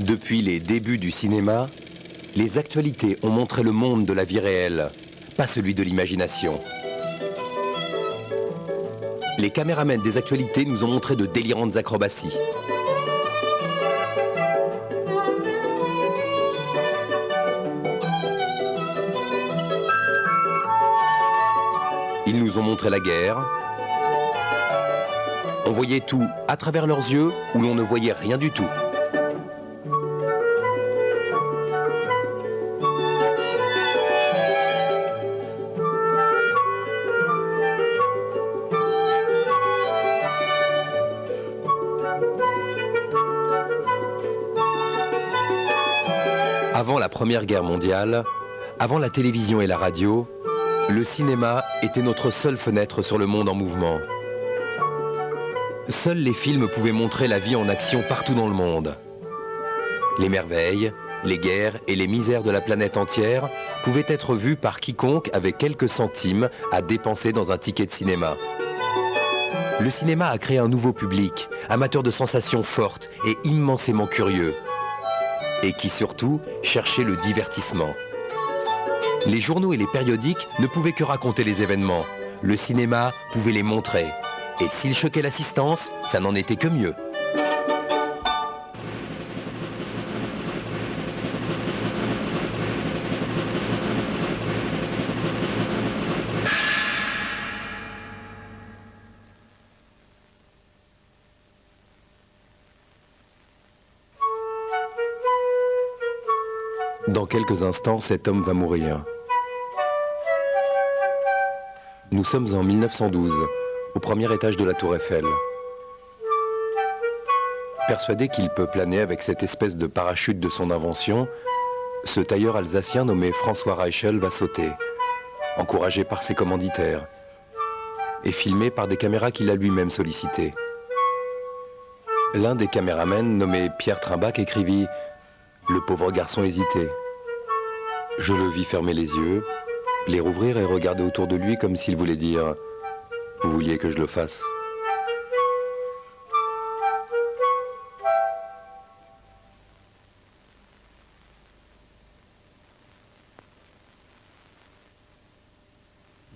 Depuis les débuts du cinéma, les actualités ont montré le monde de la vie réelle, pas celui de l'imagination. Les caméramans des actualités nous ont montré de délirantes acrobaties. Ils nous ont montré la guerre. On voyait tout à travers leurs yeux où l'on ne voyait rien du tout. Avant la Première Guerre mondiale, avant la télévision et la radio, le cinéma était notre seule fenêtre sur le monde en mouvement. Seuls les films pouvaient montrer la vie en action partout dans le monde. Les merveilles, les guerres et les misères de la planète entière pouvaient être vus par quiconque avait quelques centimes à dépenser dans un ticket de cinéma. Le cinéma a créé un nouveau public, amateur de sensations fortes et immensément curieux, et qui surtout cherchait le divertissement. Les journaux et les périodiques ne pouvaient que raconter les événements. Le cinéma pouvait les montrer. Et s'il choquait l'assistance, ça n'en était que mieux. Dans quelques instants, cet homme va mourir. Nous sommes en 1912, au premier étage de la Tour Eiffel. Persuadé qu'il peut planer avec cette espèce de parachute de son invention, ce tailleur alsacien nommé François Reichel va sauter, encouragé par ses commanditaires, et filmé par des caméras qu'il a lui-même sollicitées. L'un des caméramens, nommé Pierre Trimbach, écrivit « Le pauvre garçon hésitait. Je le vis fermer les yeux, les rouvrir et regarder autour de lui comme s'il voulait dire « Vous vouliez que je le fasse ?»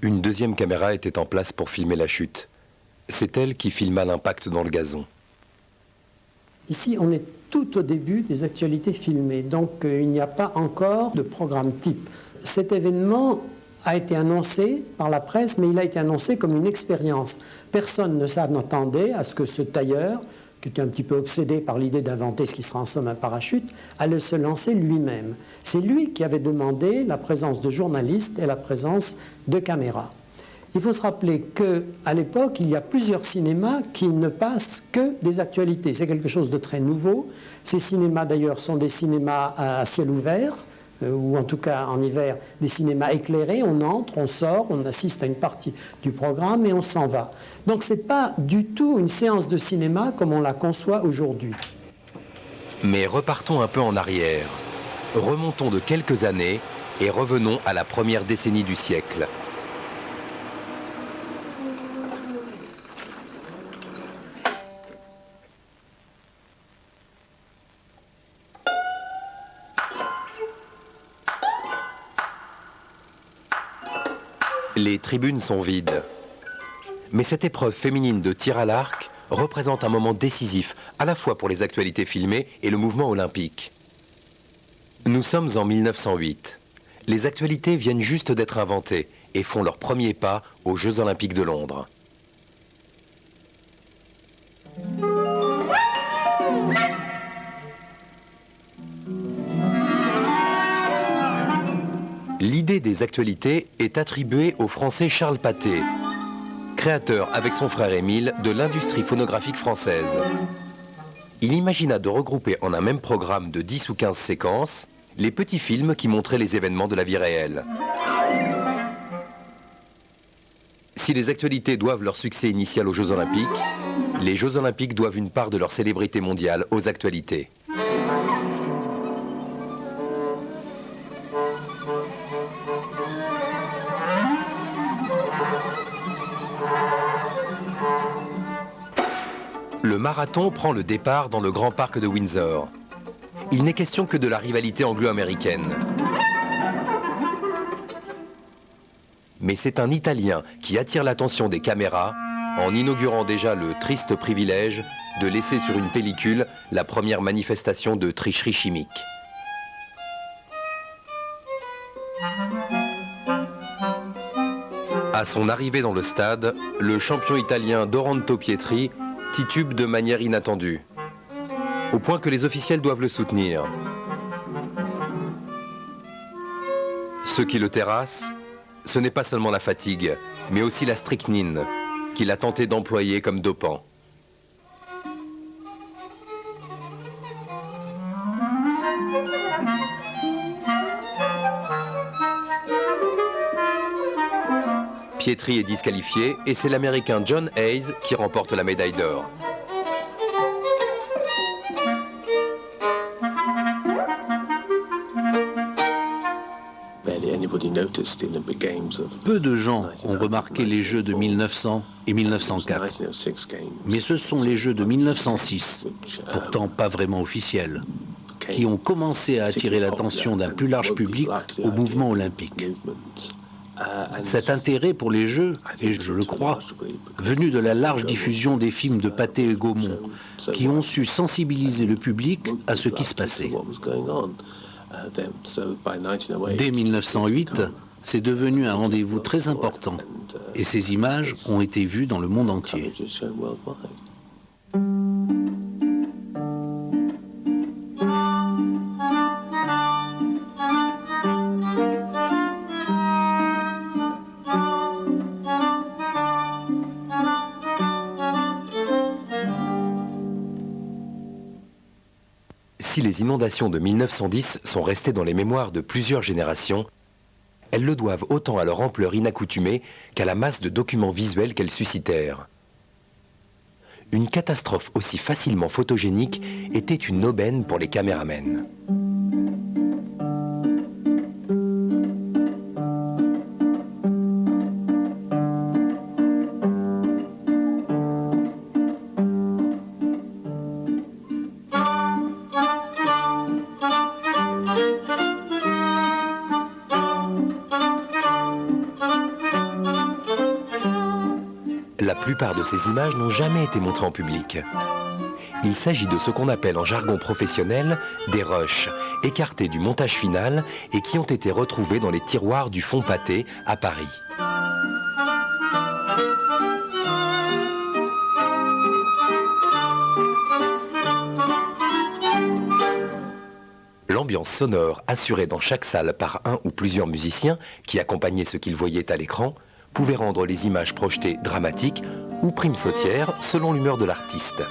Une deuxième caméra était en place pour filmer la chute. C'est elle qui filma l'impact dans le gazon. Ici, on est tout au début des actualités filmées, donc il n'y a pas encore de programme type. Cet événement a été annoncé par la presse, mais il a été annoncé comme une expérience. Personne ne s'attendait à ce que ce tailleur, qui était un petit peu obsédé par l'idée d'inventer ce qui sera en somme un parachute, allait se lancer lui-même. C'est lui qui avait demandé la présence de journalistes et la présence de caméras. Il faut se rappeler qu'à l'époque, il y a plusieurs cinémas qui ne passent que des actualités. C'est quelque chose de très nouveau. Ces cinémas, d'ailleurs, sont des cinémas à ciel ouvert, ou en tout cas en hiver, des cinémas éclairés. On entre, on sort, on assiste à une partie du programme et on s'en va. Donc ce n'est pas du tout une séance de cinéma comme on la conçoit aujourd'hui. Mais repartons un peu en arrière. Remontons de quelques années et revenons à la première décennie du siècle. Les tribunes sont vides. Mais cette épreuve féminine de tir à l'arc représente un moment décisif, à la fois pour les actualités filmées et le mouvement olympique. Nous sommes en 1908. Les actualités viennent juste d'être inventées et font leur premier pas aux Jeux Olympiques de Londres. L'idée des actualités est attribuée au Français Charles Pathé, créateur avec son frère Émile de l'industrie phonographique française. Il imagina de regrouper en un même programme de 10 ou 15 séquences les petits films qui montraient les événements de la vie réelle. Si les actualités doivent leur succès initial aux Jeux Olympiques, les Jeux Olympiques doivent une part de leur célébrité mondiale aux actualités. Le marathon prend le départ dans le grand parc de Windsor. il n'est question que de la rivalité anglo-américaine. Mais c'est un Italien qui attire l'attention des caméras en inaugurant déjà le triste privilège de laisser sur une pellicule la première manifestation de tricherie chimique. À son arrivée dans le stade, le champion italien Doranto Pietri titube de manière inattendue, au point que les officiels doivent le soutenir. Ceux qui le terrassent, ce n'est pas seulement la fatigue, mais aussi la strychnine, qu'il a tenté d'employer comme dopant. Pietri est disqualifié et c'est l'Américain John Hayes qui remporte la médaille d'or. Peu de gens ont remarqué les Jeux de 1900 et 1904, mais ce sont les Jeux de 1906, pourtant pas vraiment officiels, qui ont commencé à attirer l'attention d'un plus large public au mouvement olympique. Cet intérêt pour les Jeux est, je le crois, venu de la large diffusion des films de Pathé et Gaumont, qui ont su sensibiliser le public à ce qui se passait. Dès 1908, c'est devenu un rendez-vous très important, et ces images ont été vues dans le monde entier. Si les inondations de 1910 sont restées dans les mémoires de plusieurs générations, elles le doivent autant à leur ampleur inaccoutumée qu'à la masse de documents visuels qu'elles suscitèrent. Une catastrophe aussi facilement photogénique était une aubaine pour les caméramens. La plupart de ces images n'ont jamais été montrées en public. Il s'agit de ce qu'on appelle en jargon professionnel des rushs, écartés du montage final et qui ont été retrouvés dans les tiroirs du Fonds Pathé à Paris. L'ambiance sonore assurée dans chaque salle par un ou plusieurs musiciens qui accompagnaient ce qu'ils voyaient à l'écran pouvait rendre les images projetées dramatiques ou primes sautières selon l'humeur de l'artiste.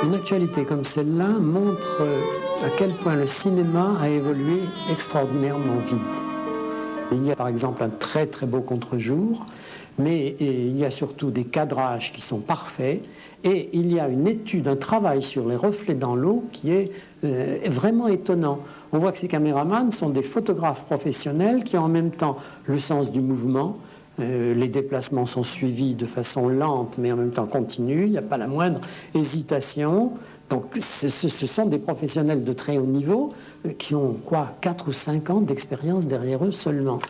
Une actualité comme celle-là montre à quel point le cinéma a évolué extraordinairement vite. Il y a par exemple un très très beau contre-jour, mais il y a surtout des cadrages qui sont parfaits et il y a une étude, un travail sur les reflets dans l'eau qui est vraiment étonnant. On voit que ces caméramans sont des photographes professionnels qui ont en même temps le sens du mouvement. Les déplacements sont suivis de façon lente mais en même temps continue, il n'y a pas la moindre hésitation. Donc ce sont des professionnels de très haut niveau qui ont 4 ou 5 ans d'expérience derrière eux seulement.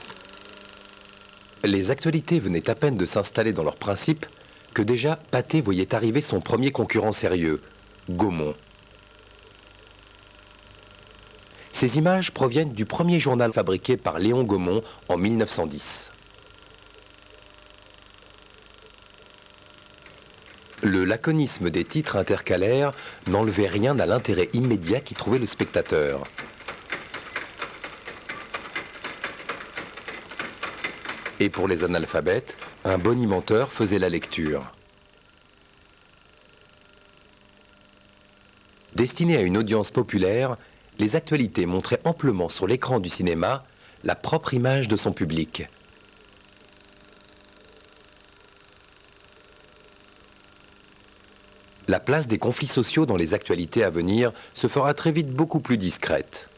Les actualités venaient à peine de s'installer dans leurs principes que déjà Pathé voyait arriver son premier concurrent sérieux, Gaumont. Ces images proviennent du premier journal fabriqué par Léon Gaumont en 1910. Le laconisme des titres intercalaires n'enlevait rien à l'intérêt immédiat qu'y trouvait le spectateur. Et pour les analphabètes, un bonimenteur faisait la lecture. Destinées à une audience populaire, les actualités montraient amplement sur l'écran du cinéma la propre image de son public. La place des conflits sociaux dans les actualités à venir se fera très vite beaucoup plus discrète.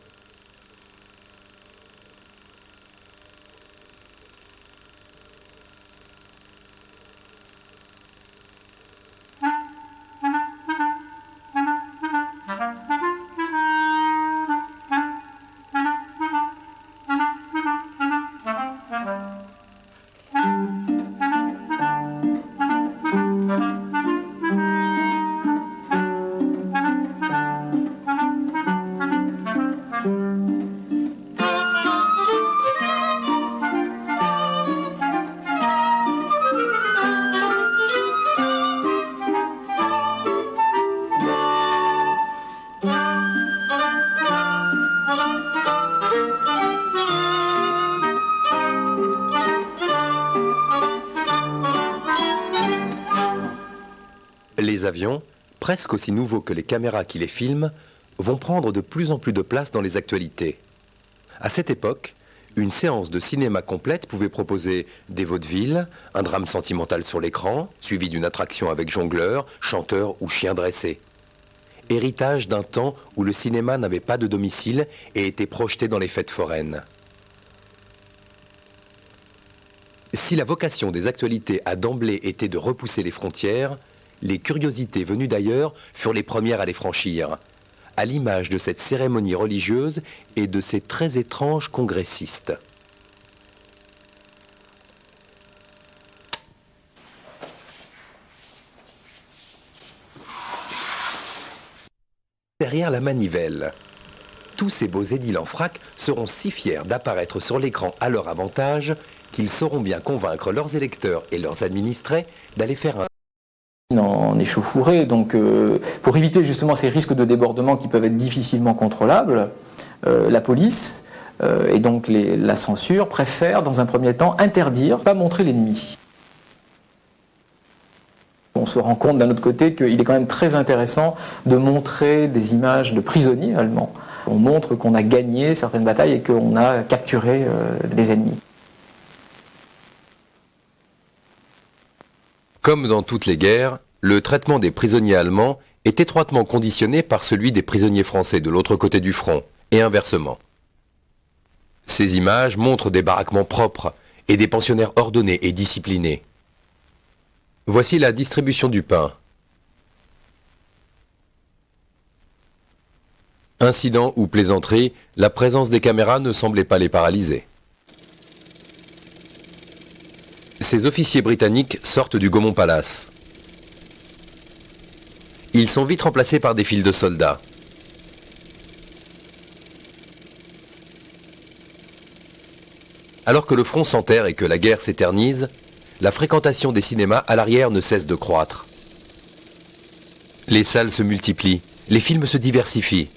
Les avions, presque aussi nouveaux que les caméras qui les filment, vont prendre de plus en plus de place dans les actualités. À cette époque, une séance de cinéma complète pouvait proposer des vaudevilles, un drame sentimental sur l'écran, suivi d'une attraction avec jongleurs, chanteurs ou chiens dressés. Héritage d'un temps où le cinéma n'avait pas de domicile et était projeté dans les fêtes foraines. Si la vocation des actualités a d'emblée été de repousser les frontières, les curiosités venues d'ailleurs furent les premières à les franchir, à l'image de cette cérémonie religieuse et de ces très étranges congressistes. Derrière la manivelle, tous ces beaux édiles en frac seront si fiers d'apparaître sur l'écran à leur avantage qu'ils sauront bien convaincre leurs électeurs et leurs administrés d'aller faire un en échauffourée, donc pour éviter justement ces risques de débordement qui peuvent être difficilement contrôlables, la police et donc la censure préfèrent dans un premier temps interdire, pas montrer l'ennemi. On se rend compte d'un autre côté qu'il est quand même très intéressant de montrer des images de prisonniers allemands. On montre qu'on a gagné certaines batailles et qu'on a capturé des ennemis. Comme dans toutes les guerres, le traitement des prisonniers allemands est étroitement conditionné par celui des prisonniers français de l'autre côté du front, et inversement. Ces images montrent des baraquements propres et des pensionnaires ordonnés et disciplinés. Voici la distribution du pain. Incident ou plaisanterie, la présence des caméras ne semblait pas les paralyser. Ces officiers britanniques sortent du Gaumont Palace. Ils sont vite remplacés par des files de soldats. Alors que le front s'enterre et que la guerre s'éternise, la fréquentation des cinémas à l'arrière ne cesse de croître. Les salles se multiplient, les films se diversifient.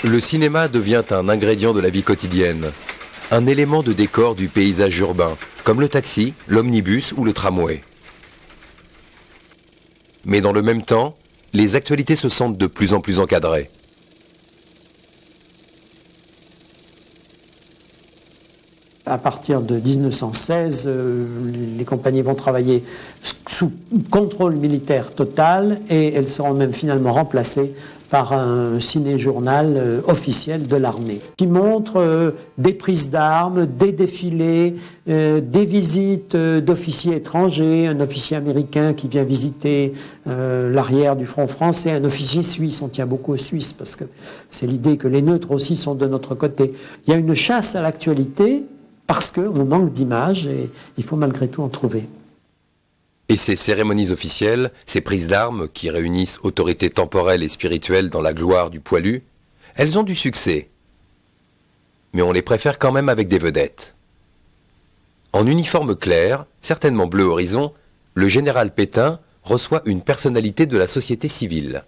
Le cinéma devient un ingrédient de la vie quotidienne, un élément de décor du paysage urbain, comme le taxi, l'omnibus ou le tramway. Mais dans le même temps, les actualités se sentent de plus en plus encadrées. À partir de 1916, les compagnies vont travailler sous contrôle militaire total et elles seront même finalement remplacées par un ciné-journal officiel de l'armée qui montre des prises d'armes, des défilés, des visites d'officiers étrangers, un officier américain qui vient visiter l'arrière du front français, un officier suisse, on tient beaucoup aux Suisses parce que c'est l'idée que les neutres aussi sont de notre côté. Il y a une chasse à l'actualité parce qu'on manque d'images et il faut malgré tout en trouver. Et ces cérémonies officielles, ces prises d'armes qui réunissent autorités temporelles et spirituelles dans la gloire du poilu, elles ont du succès. Mais on les préfère quand même avec des vedettes. En uniforme clair, certainement bleu horizon, le général Pétain reçoit une personnalité de la société civile.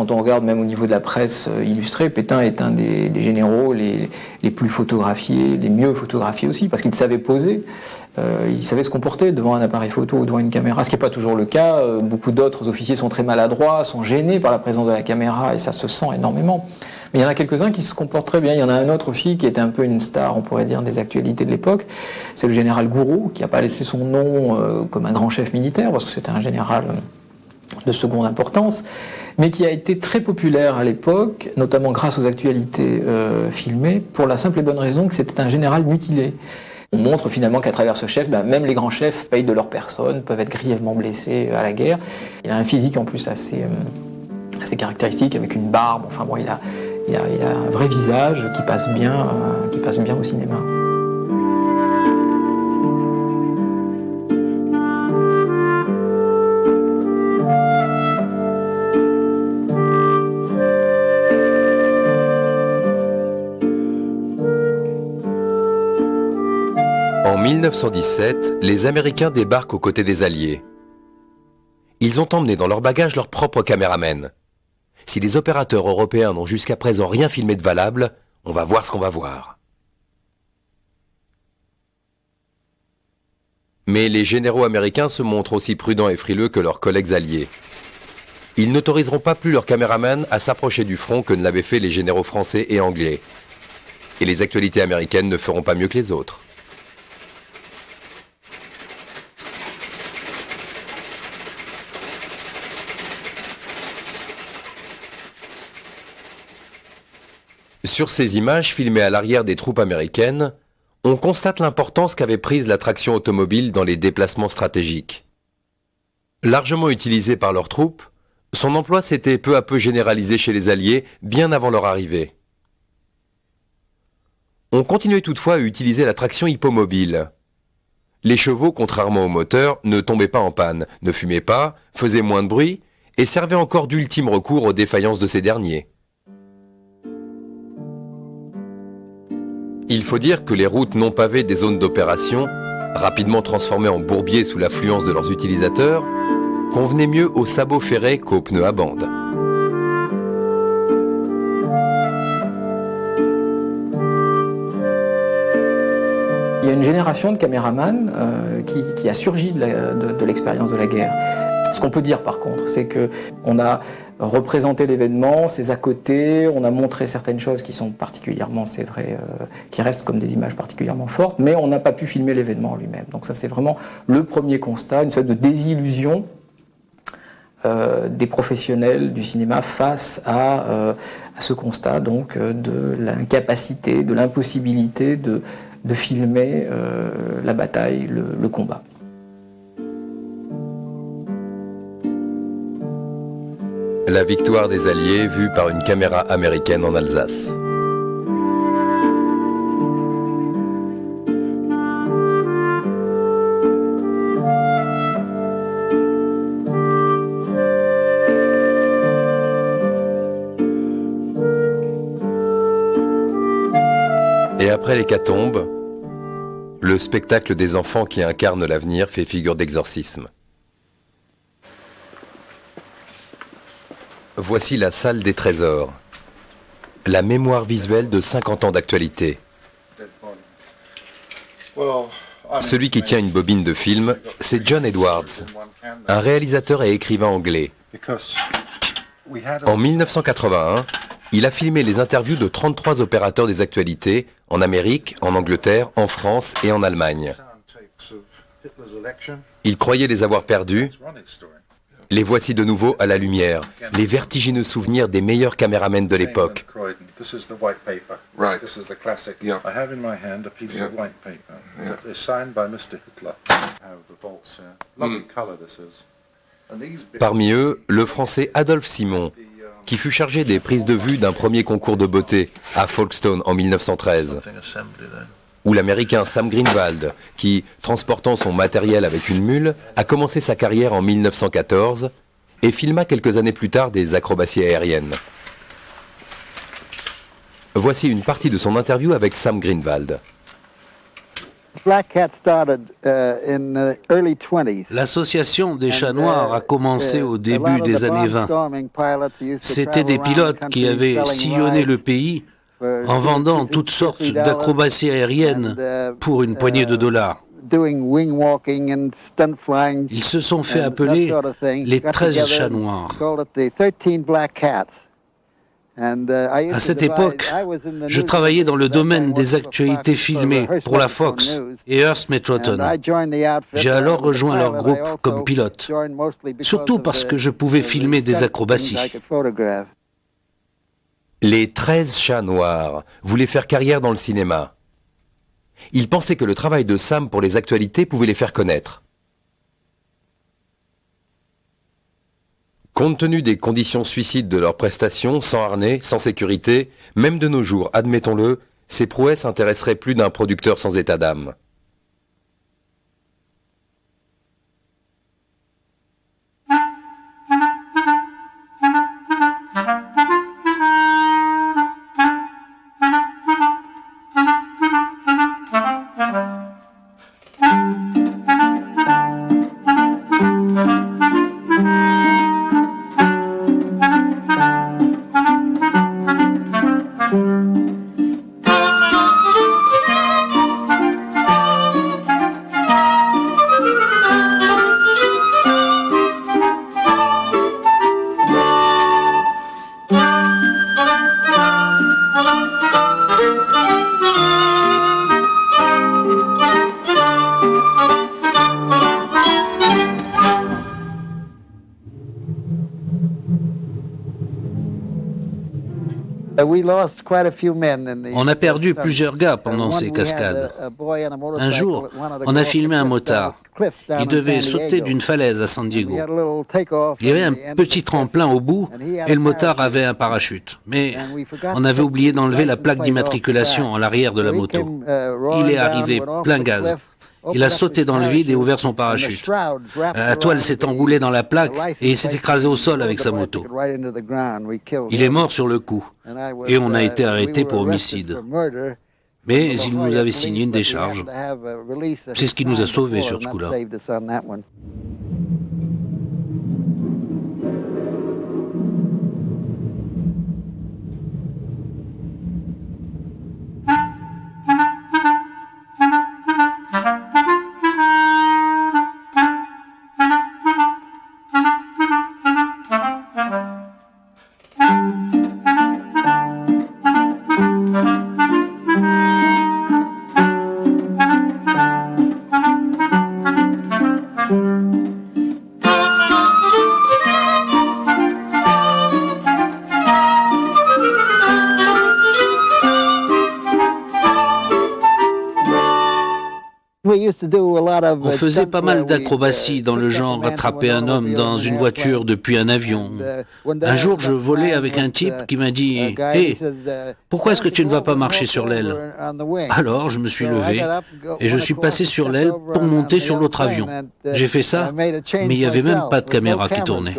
quand on regarde même au niveau de la presse illustrée, Pétain est un des généraux les plus photographiés, les mieux photographiés aussi, parce qu'il savait poser, il savait se comporter devant un appareil photo ou devant une caméra, ce qui n'est pas toujours le cas. Beaucoup d'autres officiers sont très maladroits, sont gênés par la présence de la caméra, et ça se sent énormément. Mais il y en a quelques-uns qui se comportent très bien. Il y en a un autre aussi qui était un peu une star, on pourrait dire, des actualités de l'époque. C'est le général Gouraud, qui n'a pas laissé son nom comme un grand chef militaire, parce que c'était un général de seconde importance, mais qui a été très populaire à l'époque, notamment grâce aux actualités filmées, pour la simple et bonne raison que c'était un général mutilé. On montre finalement qu'à travers ce chef, même les grands chefs payent de leur personne, peuvent être grièvement blessés à la guerre. Il a un physique en plus assez caractéristique, avec une barbe, enfin bon, il a un vrai visage qui passe bien au cinéma. En 1917, les Américains débarquent aux côtés des Alliés. Ils ont emmené dans leur bagage leur propre caméraman. Si les opérateurs européens n'ont jusqu'à présent rien filmé de valable, on va voir ce qu'on va voir. Mais les généraux américains se montrent aussi prudents et frileux que leurs collègues alliés. Ils n'autoriseront pas plus leurs caméramans à s'approcher du front que ne l'avaient fait les généraux français et anglais. Et les actualités américaines ne feront pas mieux que les autres. Sur ces images filmées à l'arrière des troupes américaines, on constate l'importance qu'avait prise la traction automobile dans les déplacements stratégiques. Largement utilisée par leurs troupes, son emploi s'était peu à peu généralisé chez les Alliés bien avant leur arrivée. On continuait toutefois à utiliser la traction hippomobile. Les chevaux, contrairement aux moteurs, ne tombaient pas en panne, ne fumaient pas, faisaient moins de bruit et servaient encore d'ultime recours aux défaillances de ces derniers. Il faut dire que les routes non pavées des zones d'opération, rapidement transformées en bourbiers sous l'affluence de leurs utilisateurs, convenaient mieux aux sabots ferrés qu'aux pneus à bande. Il y a une génération de caméramans qui a surgi de l'expérience de la guerre. Ce qu'on peut dire par contre, c'est qu'on a représenté l'événement, ses à côté, on a montré certaines choses qui sont particulièrement, c'est vrai, qui restent comme des images particulièrement fortes, mais on n'a pas pu filmer l'événement en lui-même. Donc ça c'est vraiment le premier constat, une sorte de désillusion des professionnels du cinéma face à ce constat donc de l'incapacité, de l'impossibilité de filmer la bataille, le combat. La victoire des Alliés vue par une caméra américaine en Alsace. Et après l'hécatombe, le spectacle des enfants qui incarnent l'avenir fait figure d'exorcisme. Voici la salle des trésors, la mémoire visuelle de 50 ans d'actualité. Celui qui tient une bobine de film, c'est John Edwards, un réalisateur et écrivain anglais. En 1981, il a filmé les interviews de 33 opérateurs des actualités en Amérique, en Angleterre, en France et en Allemagne. Il croyait les avoir perdus. Les voici de nouveau à la lumière, les vertigineux souvenirs des meilleurs caméramans de l'époque. Parmi eux, le Français Adolphe Simon, qui fut chargé des prises de vue d'un premier concours de beauté à Folkestone en 1913. Ou l'Américain Sam Greenwald, qui, transportant son matériel avec une mule, a commencé sa carrière en 1914 et filma quelques années plus tard des acrobaties aériennes. Voici une partie de son interview avec Sam Greenwald. L'association des chats noirs a commencé au début des années 20. C'étaient des pilotes qui avaient sillonné le pays en vendant toutes sortes d'acrobaties aériennes pour une poignée de dollars. Ils se sont fait appeler les 13 chats noirs. À cette époque, je travaillais dans le domaine des actualités filmées pour la Fox et Hearst Metroton. J'ai alors rejoint leur groupe comme pilote, surtout parce que je pouvais filmer des acrobaties. Les 13 chats noirs voulaient faire carrière dans le cinéma. Ils pensaient que le travail de Sam pour les actualités pouvait les faire connaître. Compte tenu des conditions suicides de leurs prestations, sans harnais, sans sécurité, même de nos jours, admettons-le, ces prouesses intéresseraient plus d'un producteur sans état d'âme. On a perdu plusieurs gars pendant ces cascades. Un jour, on a filmé un motard. Il devait sauter d'une falaise à San Diego. Il y avait un petit tremplin au bout et le motard avait un parachute. Mais on avait oublié d'enlever la plaque d'immatriculation à l'arrière de la moto. Il est arrivé plein gaz. Il a sauté dans le vide et ouvert son parachute. La toile s'est enroulée dans la plaque et il s'est écrasé au sol avec sa moto. Il est mort sur le coup et on a été arrêté pour homicide. Mais il nous avait signé une décharge. C'est ce qui nous a sauvés sur ce coup-là. On faisait pas mal d'acrobaties dans le genre attraper un homme dans une voiture depuis un avion. Un jour, je volais avec un type qui m'a dit « Hey, pourquoi est-ce que tu ne vas pas marcher sur l'aile ?» Alors, je me suis levé et je suis passé sur l'aile pour monter sur l'autre avion. J'ai fait ça, mais il n'y avait même pas de caméra qui tournait.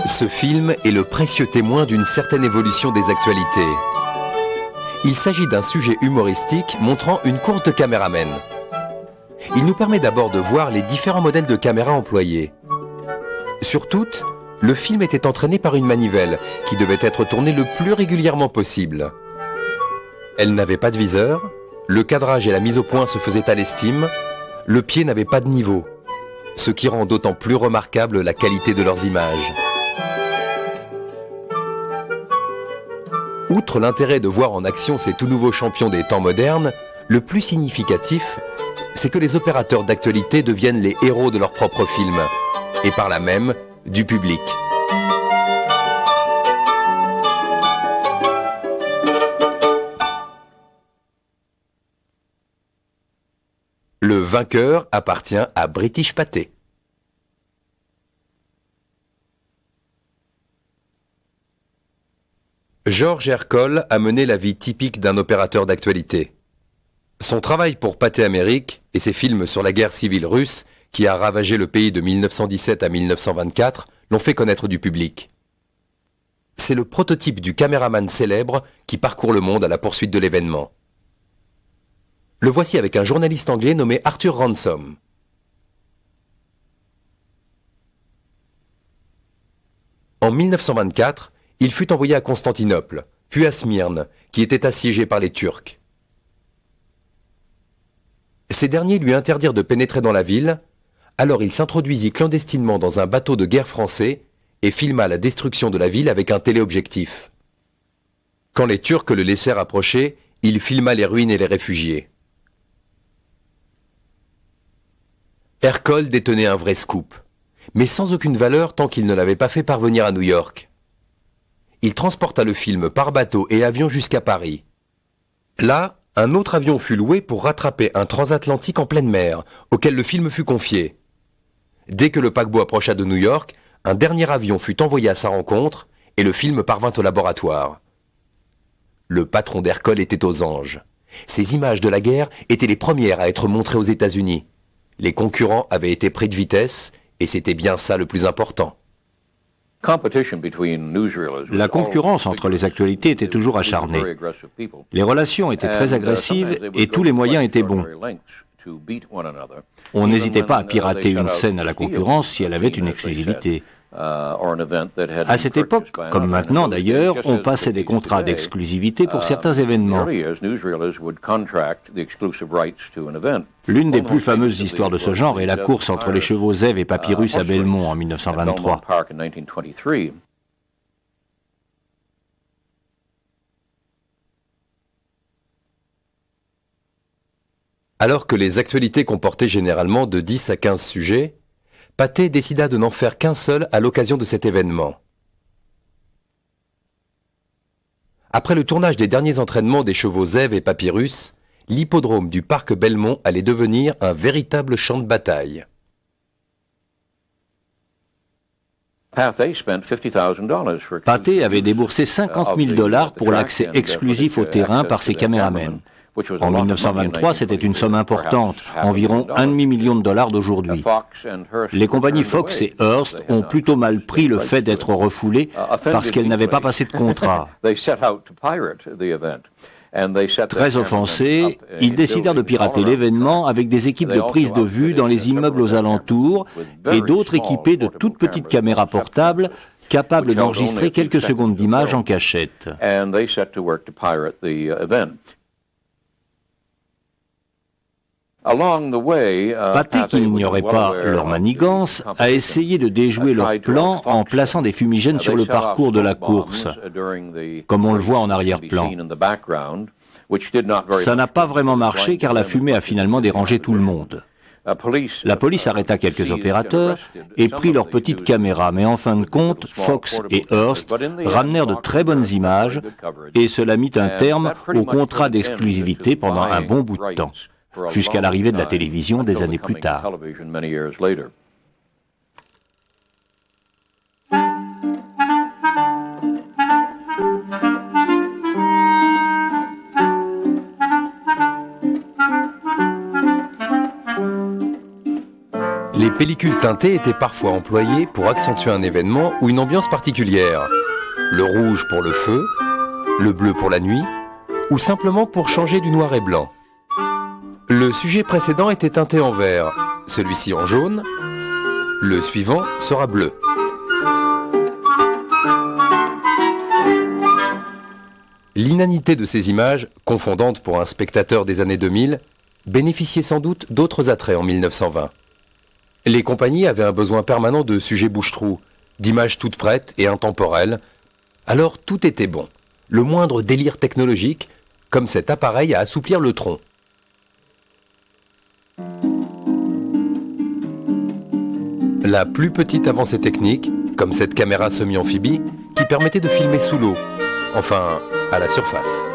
Ce film est le précieux témoin d'une certaine évolution des actualités. Il s'agit d'un sujet humoristique montrant une course de caméramen. Il nous permet d'abord de voir les différents modèles de caméras employés. Sur toutes, le film était entraîné par une manivelle qui devait être tournée le plus régulièrement possible. Elle n'avait pas de viseur, le cadrage et la mise au point se faisaient à l'estime, le pied n'avait pas de niveau, ce qui rend d'autant plus remarquable la qualité de leurs images. Outre l'intérêt de voir en action ces tout nouveaux champions des temps modernes, le plus significatif, c'est que les opérateurs d'actualité deviennent les héros de leur propre film, et par là même, du public. Le vainqueur appartient à British Pathé. George Hercole a mené la vie typique d'un opérateur d'actualité. Son travail pour Pathé Amérique et ses films sur la guerre civile russe, qui a ravagé le pays de 1917 à 1924, l'ont fait connaître du public. C'est le prototype du caméraman célèbre qui parcourt le monde à la poursuite de l'événement. Le voici avec un journaliste anglais nommé Arthur Ransom. En 1924, il fut envoyé à Constantinople, puis à Smyrne, qui était assiégée par les Turcs. Ces derniers lui interdirent de pénétrer dans la ville, alors il s'introduisit clandestinement dans un bateau de guerre français et filma la destruction de la ville avec un téléobjectif. Quand les Turcs le laissèrent approcher, il filma les ruines et les réfugiés. Ercole détenait un vrai scoop, mais sans aucune valeur tant qu'il ne l'avait pas fait parvenir à New York. Il transporta le film par bateau et avion jusqu'à Paris. Là, un autre avion fut loué pour rattraper un transatlantique en pleine mer, auquel le film fut confié. Dès que le paquebot approcha de New York, un dernier avion fut envoyé à sa rencontre et le film parvint au laboratoire. Le patron d'Ercole était aux anges. Ces images de la guerre étaient les premières à être montrées aux États-Unis. Les concurrents avaient été pris de vitesse et c'était bien ça le plus important. La concurrence entre les actualités était toujours acharnée. Les relations étaient très agressives et tous les moyens étaient bons. On n'hésitait pas à pirater une scène à la concurrence si elle avait une exclusivité. À cette époque, comme maintenant d'ailleurs, on passait des contrats d'exclusivité pour certains événements. L'une des plus fameuses histoires de ce genre est la course entre les chevaux Zev et Papyrus à Belmont en 1923. Alors que les actualités comportaient généralement de 10 à 15 sujets, Pathé décida de n'en faire qu'un seul à l'occasion de cet événement. Après le tournage des derniers entraînements des chevaux Zev et Papyrus, l'hippodrome du parc Belmont allait devenir un véritable champ de bataille. Pathé avait déboursé 50 000 $ pour l'accès exclusif au terrain par ses caméramens. En 1923, c'était une somme importante, environ $1,5 million d'aujourd'hui. Les compagnies Fox et Hearst ont plutôt mal pris le fait d'être refoulées parce qu'elles n'avaient pas passé de contrat. Très offensés, ils décidèrent de pirater l'événement avec des équipes de prise de vue dans les immeubles aux alentours et d'autres équipées de toutes petites caméras portables capables d'enregistrer quelques secondes d'image en cachette. Pathé, qui n'ignorait pas leur manigance, a essayé de déjouer leur plan en plaçant des fumigènes sur le parcours de la course, comme on le voit en arrière-plan. Ça n'a pas vraiment marché car la fumée a finalement dérangé tout le monde. La police arrêta quelques opérateurs et prit leurs petites caméras, mais en fin de compte, Fox et Hearst ramenèrent de très bonnes images et cela mit un terme au contrat d'exclusivité pendant un bon bout de temps, jusqu'à l'arrivée de la télévision des années plus tard. Les pellicules teintées étaient parfois employées pour accentuer un événement ou une ambiance particulière. Le rouge pour le feu, le bleu pour la nuit, ou simplement pour changer du noir et blanc. Le sujet précédent était teinté en vert, celui-ci en jaune, le suivant sera bleu. L'inanité de ces images, confondantes pour un spectateur des années 2000, bénéficiait sans doute d'autres attraits en 1920. Les compagnies avaient un besoin permanent de sujets bouche-trou, d'images toutes prêtes et intemporelles, alors tout était bon. Le moindre délire technologique, comme cet appareil à assouplir le tronc. La plus petite avancée technique, comme cette caméra semi-amphibie, qui permettait de filmer sous l'eau, enfin à la surface.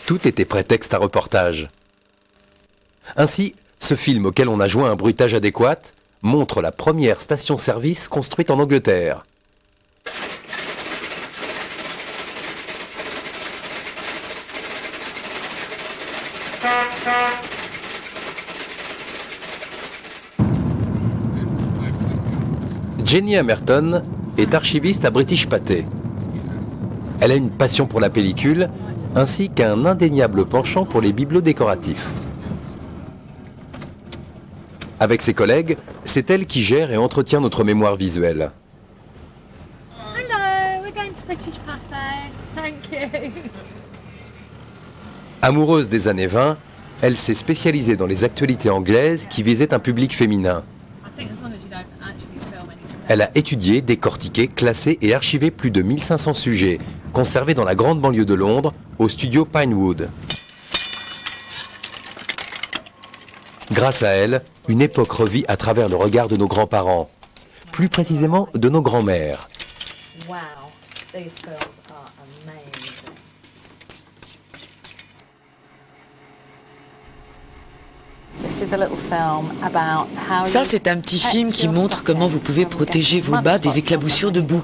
Tout était prétexte à reportage. Ainsi, ce film auquel on a joint un bruitage adéquat montre la première station-service construite en Angleterre. Jenny Amerton est archiviste à British Pathé. Elle a une passion pour la pellicule, ainsi qu'un indéniable penchant pour les bibelots décoratifs. Avec ses collègues, c'est elle qui gère et entretient notre mémoire visuelle. Hello, we're going to British Pathé. Thank you. Amoureuse des années 20, elle s'est spécialisée dans les actualités anglaises qui visaient un public féminin. Elle a étudié, décortiqué, classé et archivé plus de 1500 sujets, conservés dans la grande banlieue de Londres, au studio Pinewood. Grâce à elle, une époque revit à travers le regard de nos grands-parents, plus précisément de nos grands-mères. Wow, these girls are amazing. Ça, c'est un petit film qui montre comment vous pouvez protéger vos bas des éclaboussures de boue.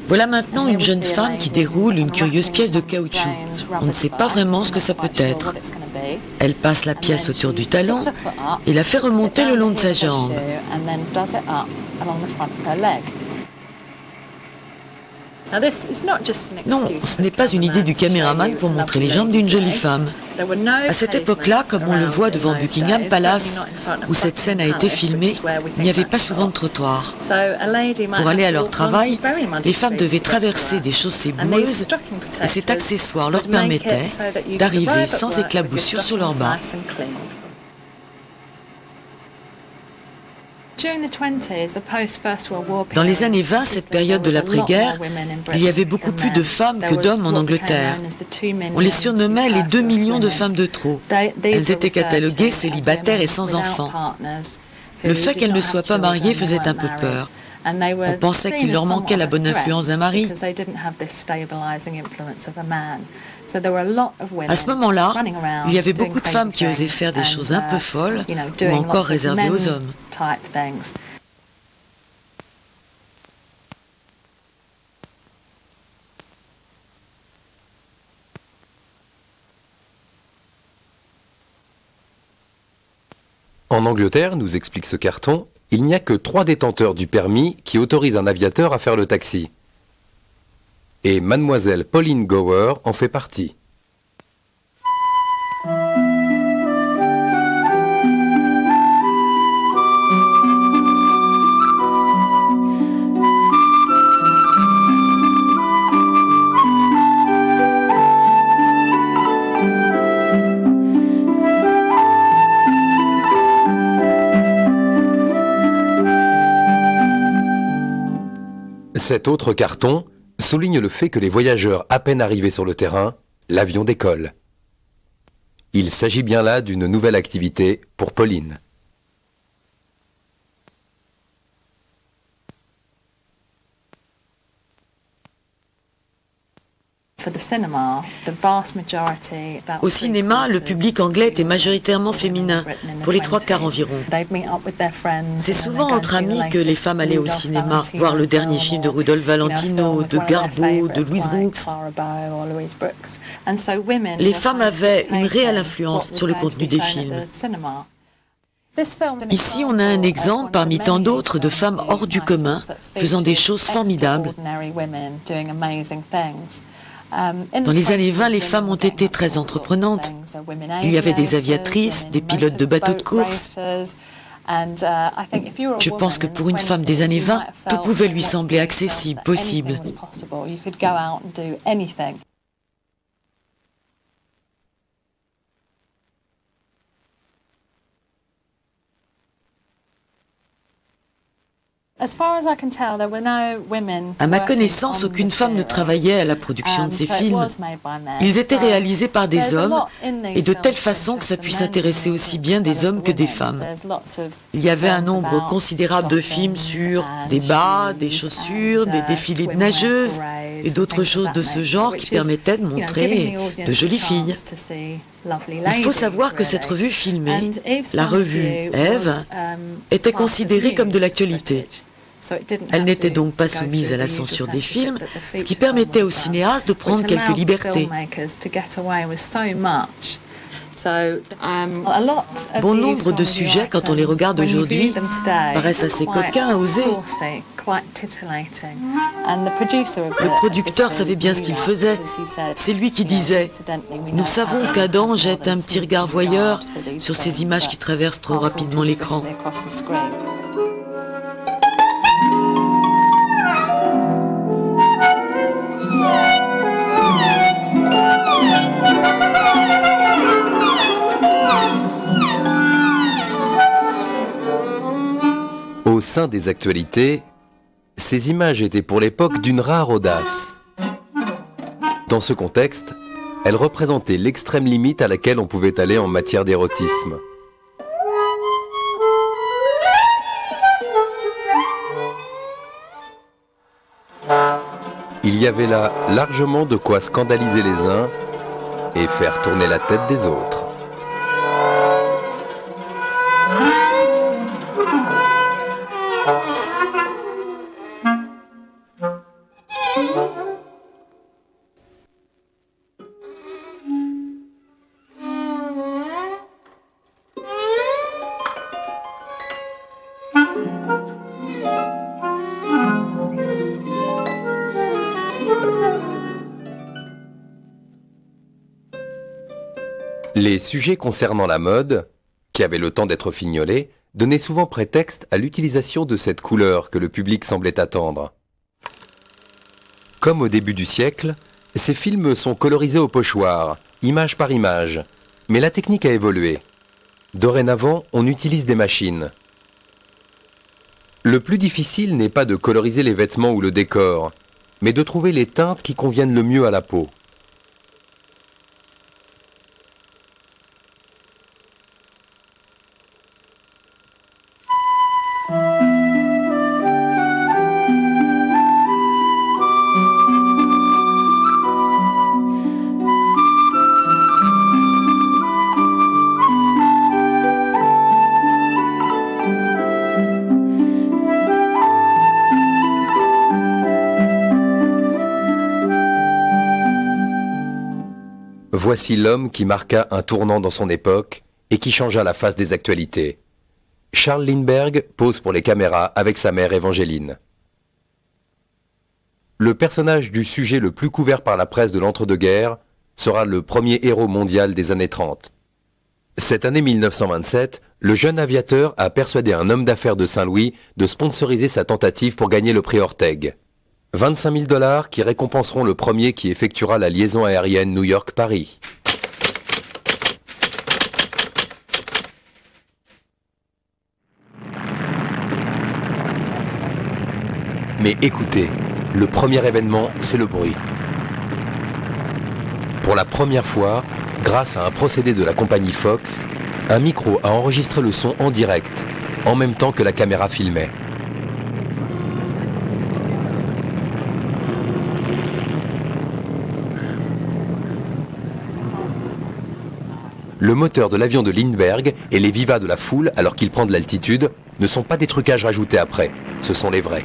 Voilà maintenant une jeune femme qui déroule une curieuse pièce de caoutchouc. On ne sait pas vraiment ce que ça peut être. Elle passe la pièce autour du talon et la fait remonter le long de sa jambe. Non, ce n'est pas une idée du caméraman pour montrer les jambes d'une jolie femme. À cette époque-là, comme on le voit devant Buckingham Palace, où cette scène a été filmée, il n'y avait pas souvent de trottoir. Pour aller à leur travail, les femmes devaient traverser des chaussées boueuses et cet accessoire leur permettait d'arriver sans éclaboussure sur leurs bas. Dans les années 20, cette période de l'après-guerre, il y avait beaucoup plus de femmes que d'hommes en Angleterre. On les surnommait les 2 millions de femmes de trop. Elles étaient cataloguées célibataires et sans enfants. Le fait qu'elles ne soient pas mariées faisait un peu peur. On pensait qu'il leur manquait la bonne influence d'un mari. À ce moment-là, il y avait beaucoup de femmes qui osaient faire des choses un peu folles ou encore réservées aux hommes. En Angleterre, nous explique ce carton, il n'y a que 3 détenteurs du permis qui autorisent un aviateur à faire le taxi. Et mademoiselle Pauline Gower en fait partie. Cet autre carton souligne le fait que les voyageurs à peine arrivés sur le terrain, l'avion décolle. Il s'agit bien là d'une nouvelle activité pour Pauline. Au cinéma, le public anglais était majoritairement féminin, pour les 3/4 environ. C'est souvent entre amis que les femmes allaient au cinéma, voir le dernier film de Rudolph Valentino, de Garbo, de Louise Brooks. Les femmes avaient une réelle influence sur le contenu des films. Ici, on a un exemple parmi tant d'autres de femmes hors du commun, faisant des choses formidables. Dans les années 20, les femmes ont été très entreprenantes. Il y avait des aviatrices, des pilotes de bateaux de course. Je pense que pour une femme des années 20, tout pouvait lui sembler accessible, possible. À ma connaissance, aucune femme ne travaillait à la production de ces films. Ils étaient réalisés par des hommes et de telle façon que ça puisse intéresser aussi bien des hommes que des femmes. Il y avait un nombre considérable de films sur des bas, des chaussures, des défilés de nageuses, et d'autres choses de ce genre qui permettaient de montrer de jolies filles. Il faut savoir que cette revue filmée, la revue Eve, était considérée comme de l'actualité. Elle n'était donc pas soumise à la censure des films, ce qui permettait aux cinéastes de prendre quelques libertés. Bon nombre de sujets, quand on les regarde aujourd'hui, paraissent assez coquins à oser. Le producteur savait bien ce qu'il faisait. C'est lui qui disait « Nous savons qu'Adam jette un petit regard voyeur sur ces images qui traversent trop rapidement l'écran. » Au sein des actualités, ces images étaient pour l'époque d'une rare audace. Dans ce contexte, elles représentaient l'extrême limite à laquelle on pouvait aller en matière d'érotisme. Il y avait là largement de quoi scandaliser les uns et faire tourner la tête des autres. Les sujets concernant la mode, qui avaient le temps d'être fignolés, donnaient souvent prétexte à l'utilisation de cette couleur que le public semblait attendre. Comme au début du siècle, ces films sont colorisés au pochoir, image par image, mais la technique a évolué. Dorénavant, on utilise des machines. Le plus difficile n'est pas de coloriser les vêtements ou le décor, mais de trouver les teintes qui conviennent le mieux à la peau. Voici l'homme qui marqua un tournant dans son époque et qui changea la face des actualités. Charles Lindbergh pose pour les caméras avec sa mère Évangeline. Le personnage du sujet le plus couvert par la presse de l'entre-deux-guerres sera le premier héros mondial des années 30. Cette année 1927, le jeune aviateur a persuadé un homme d'affaires de Saint-Louis de sponsoriser sa tentative pour gagner le prix Orteig. 25 000 $ qui récompenseront le premier qui effectuera la liaison aérienne New York-Paris. Mais écoutez, le premier événement, c'est le bruit. Pour la première fois, grâce à un procédé de la compagnie Fox, un micro a enregistré le son en direct, en même temps que la caméra filmait. Le moteur de l'avion de Lindbergh et les vivas de la foule alors qu'il prend de l'altitude ne sont pas des trucages rajoutés après, ce sont les vrais.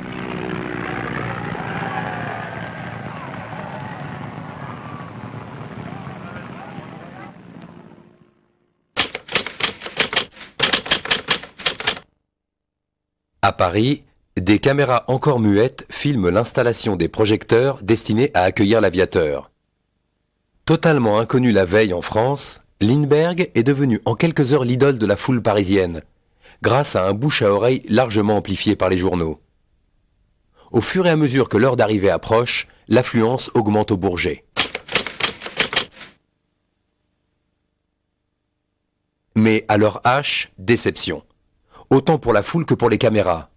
À Paris, des caméras encore muettes filment l'installation des projecteurs destinés à accueillir l'aviateur. Totalement inconnu la veille en France, Lindbergh est devenu en quelques heures l'idole de la foule parisienne, grâce à un bouche à oreille largement amplifié par les journaux. Au fur et à mesure que l'heure d'arrivée approche, l'affluence augmente au Bourget. Mais à leur hache, déception. Autant pour la foule que pour les caméras.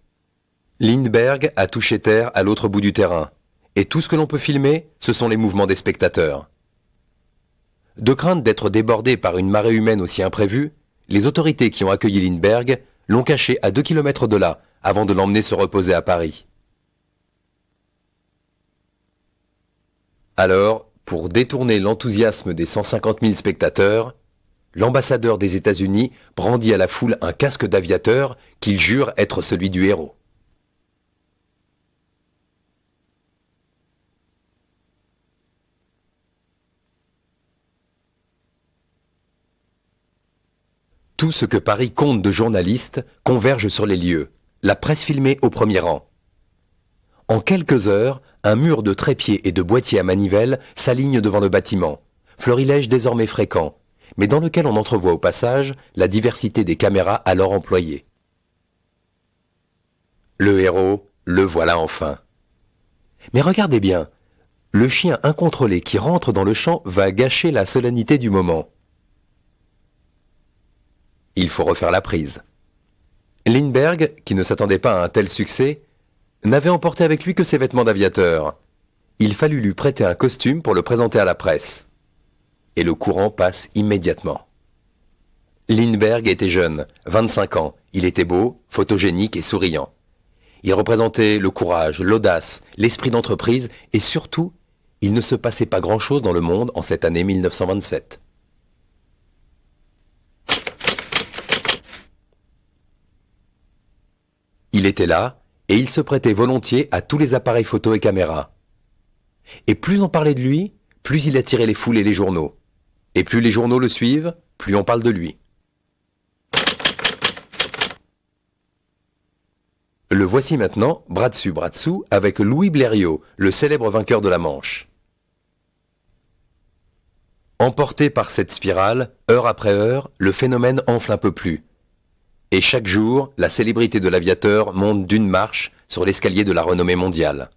Lindbergh a touché terre à l'autre bout du terrain. Et tout ce que l'on peut filmer, ce sont les mouvements des spectateurs. De crainte d'être débordé par une marée humaine aussi imprévue, les autorités qui ont accueilli Lindbergh l'ont caché à 2 km de là, avant de l'emmener se reposer à Paris. Alors, pour détourner l'enthousiasme des 150 000 spectateurs, l'ambassadeur des États-Unis brandit à la foule un casque d'aviateur qu'il jure être celui du héros. Tout ce que Paris compte de journalistes converge sur les lieux, la presse filmée au premier rang. En quelques heures, un mur de trépieds et de boîtiers à manivelle s'aligne devant le bâtiment, florilège désormais fréquent, mais dans lequel on entrevoit au passage la diversité des caméras alors employées. Le héros, le voilà enfin. Mais regardez bien, le chien incontrôlé qui rentre dans le champ va gâcher la solennité du moment. Il faut refaire la prise. Lindbergh, qui ne s'attendait pas à un tel succès, n'avait emporté avec lui que ses vêtements d'aviateur. Il fallut lui prêter un costume pour le présenter à la presse. Et le courant passe immédiatement. Lindbergh était jeune, 25 ans. Il était beau, photogénique et souriant. Il représentait le courage, l'audace, l'esprit d'entreprise et surtout, il ne se passait pas grand-chose dans le monde en cette année 1927. Il était là, et il se prêtait volontiers à tous les appareils photo et caméras. Et plus on parlait de lui, plus il attirait les foules et les journaux. Et plus les journaux le suivent, plus on parle de lui. Le voici maintenant, bras dessus, bras dessous, avec Louis Blériot, le célèbre vainqueur de la Manche. Emporté par cette spirale, heure après heure, le phénomène enfle un peu plus. Et chaque jour, la célébrité de l'aviateur monte d'une marche sur l'escalier de la renommée mondiale.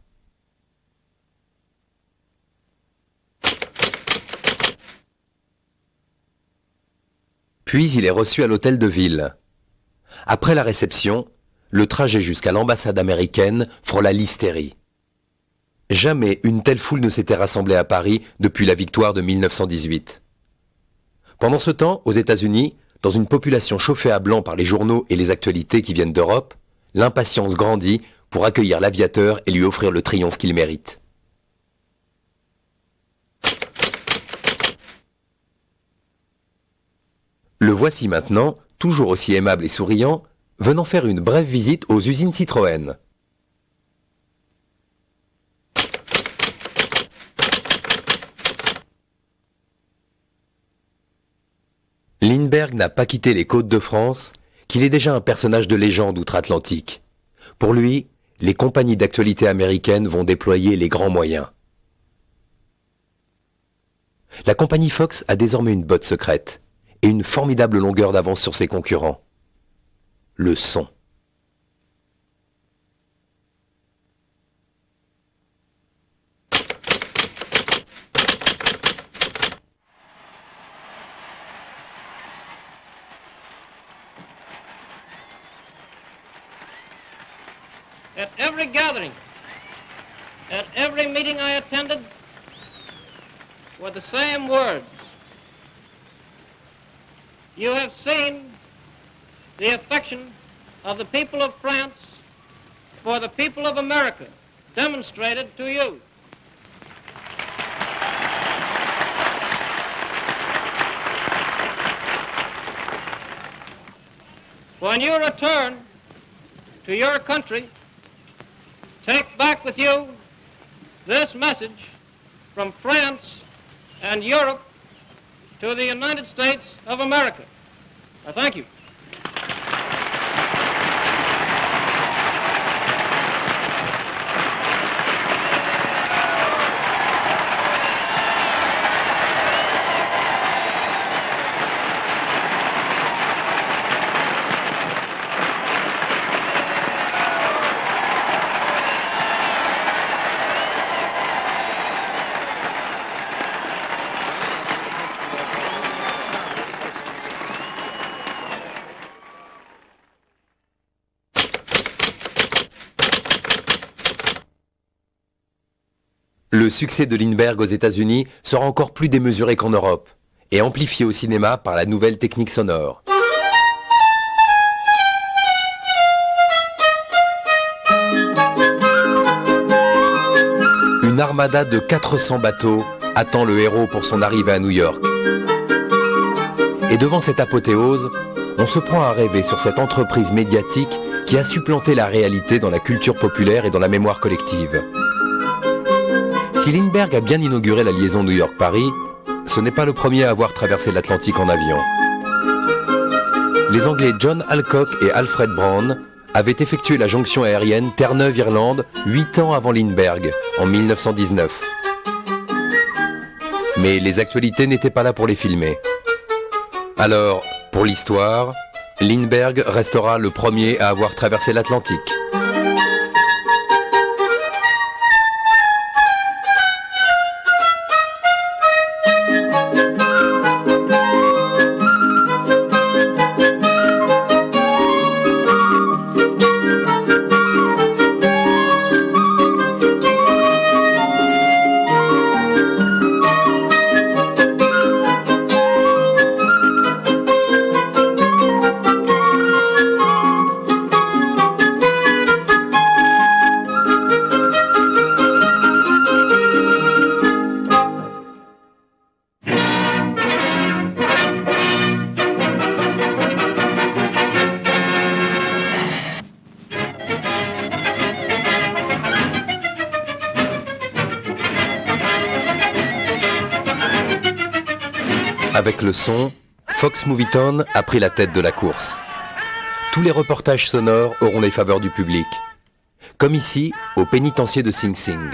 Puis il est reçu à l'hôtel de ville. Après la réception, le trajet jusqu'à l'ambassade américaine frôla l'hystérie. Jamais une telle foule ne s'était rassemblée à Paris depuis la victoire de 1918. Pendant ce temps, aux États-Unis, dans une population chauffée à blanc par les journaux et les actualités qui viennent d'Europe, l'impatience grandit pour accueillir l'aviateur et lui offrir le triomphe qu'il mérite. Le voici maintenant, toujours aussi aimable et souriant, venant faire une brève visite aux usines Citroën. Lindbergh n'a pas quitté les côtes de France, qu'il est déjà un personnage de légende outre-Atlantique. Pour lui, les compagnies d'actualité américaines vont déployer les grands moyens. La compagnie Fox a désormais une botte secrète et une formidable longueur d'avance sur ses concurrents. Le son. At every gathering, at every meeting I attended, were the same words. You have seen the affection of the people of France for the people of America demonstrated to you. When you return to your country, take back with you this message from France and Europe to the United States of America. I thank you. Le succès de Lindbergh aux États-Unis sera encore plus démesuré qu'en Europe, et amplifié au cinéma par la nouvelle technique sonore. Une une armada de 400 bateaux attend le héros pour son arrivée à New York. Et devant cette apothéose, on se prend à rêver sur cette entreprise médiatique qui a supplanté la réalité dans la culture populaire et dans la mémoire collective. Si Lindbergh a bien inauguré la liaison New York-Paris, ce n'est pas le premier à avoir traversé l'Atlantique en avion. Les Anglais John Alcock et Alfred Brown avaient effectué la jonction aérienne Terre-Neuve-Irlande 8 ans avant Lindbergh, en 1919. Mais les actualités n'étaient pas là pour les filmer. Alors, pour l'histoire, Lindbergh restera le premier à avoir traversé l'Atlantique. Avec le son, Fox Movietone a pris la tête de la course. Tous les reportages sonores auront les faveurs du public. Comme ici, au pénitencier de Sing Sing.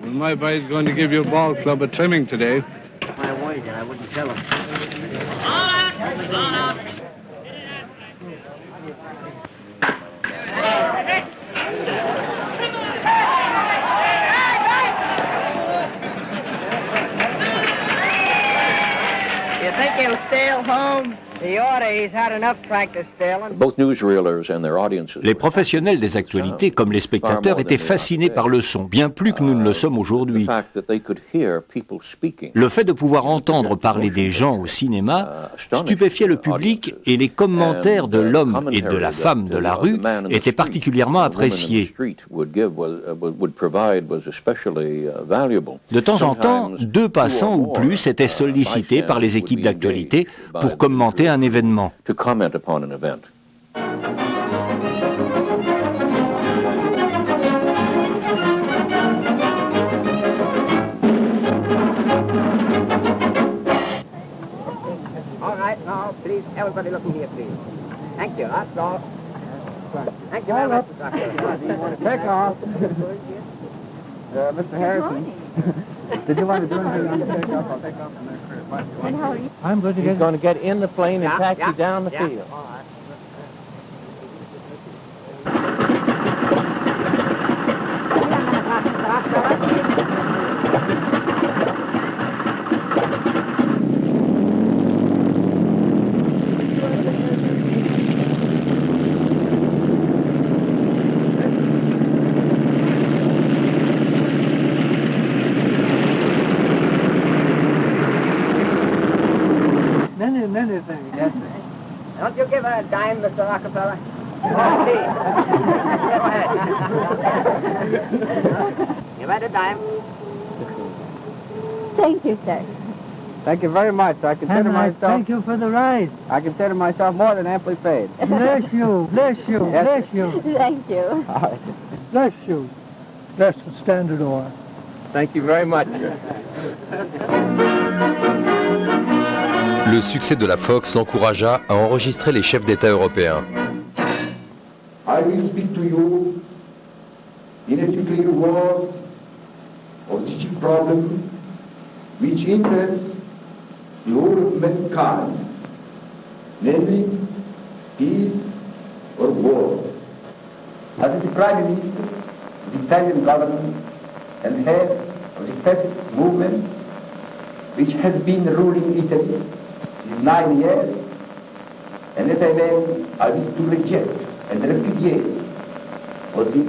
My boy is going to give your ball club a trimming today. I waited, I wouldn't tell him. You think he'll sail home? He oughta. He's had enough practice sailing. Les professionnels des actualités, comme les spectateurs, étaient fascinés par le son, bien plus que nous ne le sommes aujourd'hui. Le fait de pouvoir entendre parler des gens au cinéma stupéfiait le public et les commentaires de l'homme et de la femme de la rue étaient particulièrement appréciés. De temps en temps, 2 passants ou plus étaient sollicités par les équipes d'actualité pour commenter un événement. All right, now, please, everybody looking here, please. Thank you, that's all. Thank you very much, Doctor. Take off. Mr. Harrison, did you want to do anything on the takeoff? I'll take off from there. And how are you? I'm going to He's going to get in the plane and taxi down the field. field. Don't you give her a dime, Mr. Rockefeller? Go ahead. Give her a dime. Thank you, sir. Thank you very much. I consider myself... Thank you for the ride. I consider myself more than amply paid. Bless you, bless you, Yes. bless you. Thank you. All right. Bless you. Bless the Standard Oil. Thank you very much. Le succès de la Fox l'encouragea à enregistrer les chefs d'État européens. I will speak to you in a few clear words of the chief problem which interests the whole of mankind, namely peace or war. As the Prime Minister of the Italian government and head of the fascist movement which has been ruling Italy since 9 years, and as a man I wish to reject and repudiate for the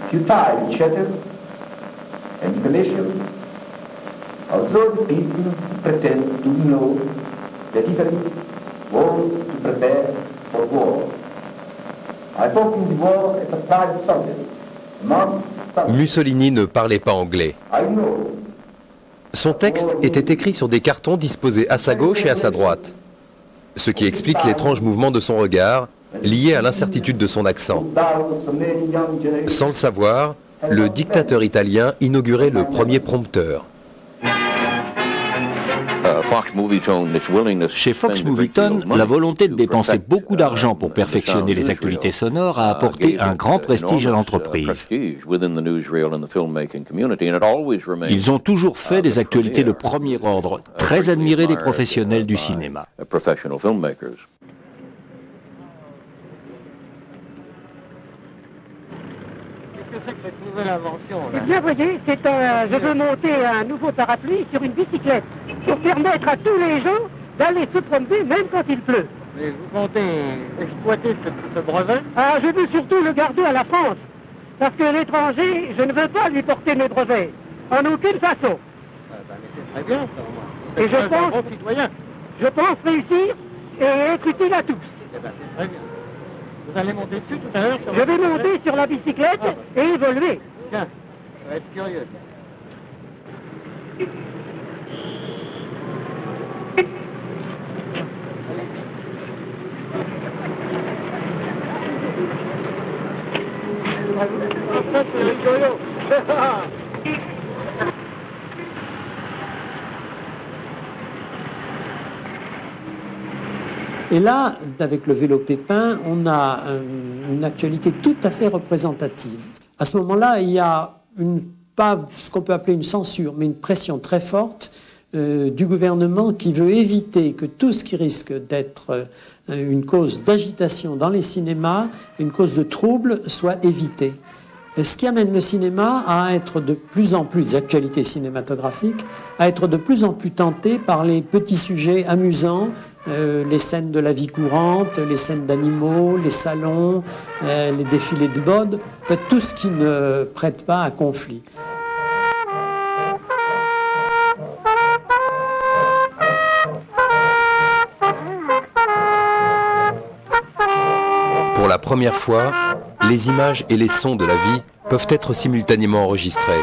futile chatter and fallacious of those people who pretend to know that Italy wants to prepare for war. I fought in the war as a private soldier among Mussolini ne parlait pas anglais. Son texte était écrit sur des cartons disposés à sa gauche et à sa droite, ce qui explique l'étrange mouvement de son regard, lié à l'incertitude de son accent. Sans le savoir, le dictateur italien inaugurait le premier prompteur. Chez Fox Movietone, la volonté de dépenser beaucoup d'argent pour perfectionner les actualités sonores a apporté un grand prestige à l'entreprise. Ils ont toujours fait des actualités de premier ordre, très admirées des professionnels du cinéma. Cette nouvelle invention, là. Eh bien, voyez, je veux monter un nouveau parapluie sur une bicyclette pour permettre à tous les gens d'aller se promener même quand il pleut. Mais vous comptez exploiter ce brevet? Ah, je veux surtout le garder à la France. Parce que l'étranger, je ne veux pas lui porter mes brevets. En aucune façon. C'est très bien, ça, et je pense réussir et être utile à tous. C'est très bien. Vous allez monter dessus tout à l'heure? Je vais monter sur la bicyclette et évoluer. Tiens, ça va être curieux. Ça, c'est rigolo. Et là, avec le vélo Pépin, on a une actualité tout à fait représentative. À ce moment-là, il y a pas ce qu'on peut appeler une censure, mais une pression très forte du gouvernement qui veut éviter que tout ce qui risque d'être une cause d'agitation dans les cinémas, une cause de trouble, soit évité. Et ce qui amène le cinéma à être de plus en plus, des actualités cinématographiques, à être de plus en plus tenté par les petits sujets amusants, les scènes de la vie courante, les scènes d'animaux, les salons, les défilés de mode, en fait tout ce qui ne prête pas à conflit. Pour la première fois, les images et les sons de la vie peuvent être simultanément enregistrés.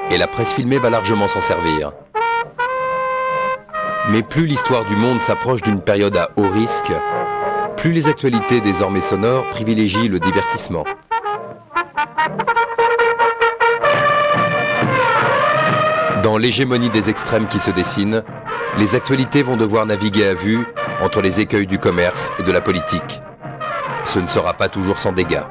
Et la presse filmée va largement s'en servir. Mais plus l'histoire du monde s'approche d'une période à haut risque, plus les actualités désormais sonores privilégient le divertissement. Dans l'hégémonie des extrêmes qui se dessine, les actualités vont devoir naviguer à vue entre les écueils du commerce et de la politique. Ce ne sera pas toujours sans dégâts.